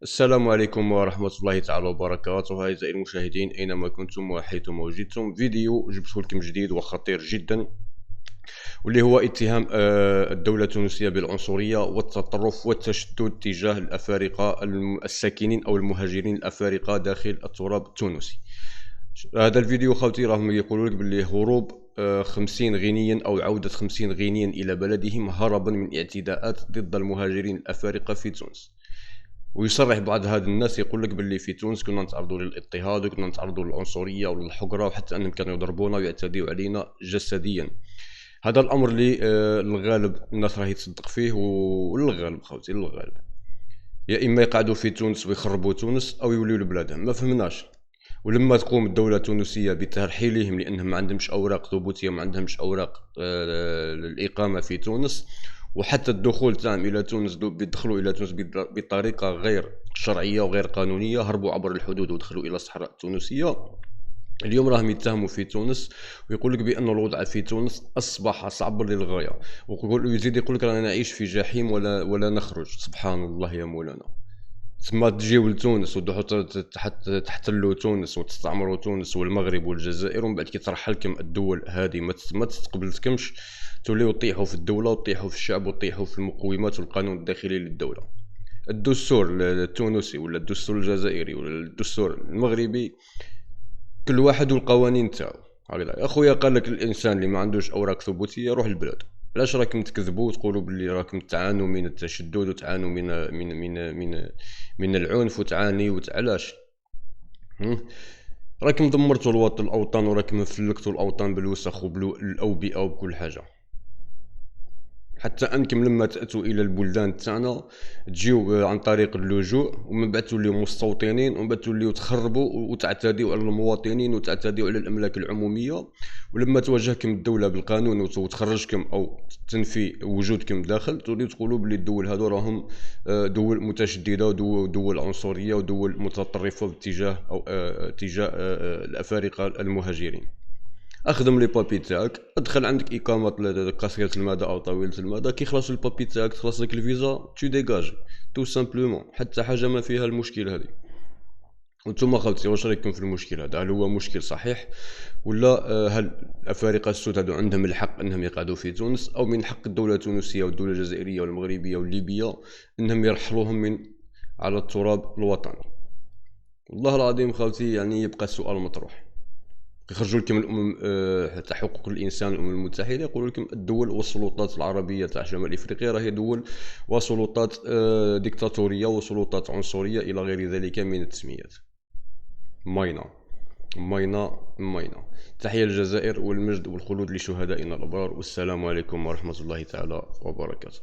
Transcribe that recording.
السلام عليكم ورحمة الله تعالى وبركاته. أعزائي المشاهدين أينما كنتم وحيثما وجدتم، فيديو جبته لكم جديد وخطير جدا، واللي هو اتهام الدولة التونسية بالعنصرية والتطرف والتشدد تجاه الأفارقة الساكنين أو المهاجرين الأفارقة داخل التراب التونسي. هذا الفيديو خوتي راهم يقولوا لك باللي هروب 50 غينيا أو عودة 50 غينيا إلى بلدهم هربا من اعتداءات ضد المهاجرين الأفارقة في تونس. ويصرح بعض هاد الناس يقول لك باللي في تونس كنا نتعرضوا للاضطهاد وكنا نتعرضوا للعنصريه وللحقره، وحتى انهم كانوا يضربونا ويعتدوا علينا جسديا. هذا الامر اللي الغالب الناس راهي تصدق فيه، والغالب خوتي الغالب يا اما يقعدوا في تونس ويخربوا تونس او يوليوا لبلادهم، ما فهمناش. ولما تقوم الدولة التونسية بترحيلهم لأنهم ما عندهمش أوراق ثبوتية، ما عندهمش أوراق الإقامة في تونس، وحتى الدخول تاعهم إلى تونس بيدخلوا إلى تونس بطريقة غير شرعية وغير قانونية، هربوا عبر الحدود ودخلوا إلى الصحراء التونسية. اليوم راهم يتهموا في تونس ويقول لك بأن الوضع في تونس أصبح صعبا للغاية، ويزيد يقول لك رانا نعيش في جحيم ولا نخرج. سبحان الله يا مولانا. ثم تجيو لتونس تحتلوا تونس وتستعمروا تونس والمغرب والجزائر، ومن بعد كي ترحلكم الدول هذه ما تستقبلتكمش، توليو تطيحوا في الدولة وتطيحوا في الشعب وتطيحوا في المقومات والقانون الداخلي للدولة. الدستور التونسي ولا الدستور الجزائري ولا الدستور المغربي، كل واحد والقوانين تاعو. هكذا اخويا، قال لك الانسان اللي ما عندوش اوراق ثبوتيه روح البلاد. علاش راكم تكذبوا وتقولوا باللي راكم تعانوا من التشدد وتعانوا من العنف وتعاني علاش؟ راكم دمرتوا الاوطان وراكم فلكتوا الاوطان بالوسخ وبالاوبئه وبكل حاجه. حتى انكم لما تاتوا الى البلدان تاعنا تجيو عن طريق اللجوء، ومن بعد توليو مستوطنين، ومن بعد توليو تخربوا وتعتدوا على المواطنين وتعتدوا على الاملاك العموميه. ولما تواجهكم الدوله بالقانون وتخرجكم او تنفي وجودكم داخل، توليو تقولوا بلي الدول هذو راهم دول متشدده ودول عنصريه ودول متطرفه باتجاه او تجاه الافارقه المهاجرين. اخدم لي بابي تاعك، ادخل عندك اقامه قصيره المدى او طويله المدى، كي يخلص البابي تاعك تخلص لك الفيزا تو ديجاج تو سامبلومون. حتى حاجه ما فيها المشكل هذه. وانتم خوتي واش رايكم في المشكل هذا؟ هل هو مشكل صحيح، ولا هل الافارقه السود هذو عندهم الحق انهم يقعدوا في تونس، او من حق الدوله التونسيه والدوله الجزائريه والمغربيه والليبيه انهم يرحلوهم من على التراب الوطني؟ والله العظيم خوتي يعني يبقى السؤال مطروح. يخرجوا لكم الامم تاع حقوق الانسان، الامم المتحده، يقولوا لكم الدول والسلطات العربيه تاع شمال افريقيا راهي دول وسلطات ديكتاتوريه وسلطات عنصريه الى غير ذلك من التسميات. ماينا ماينا ماينا. تحيه للجزائر، والمجد والخلود لشهدائنا الابرار، والسلام عليكم ورحمه الله تعالى وبركاته.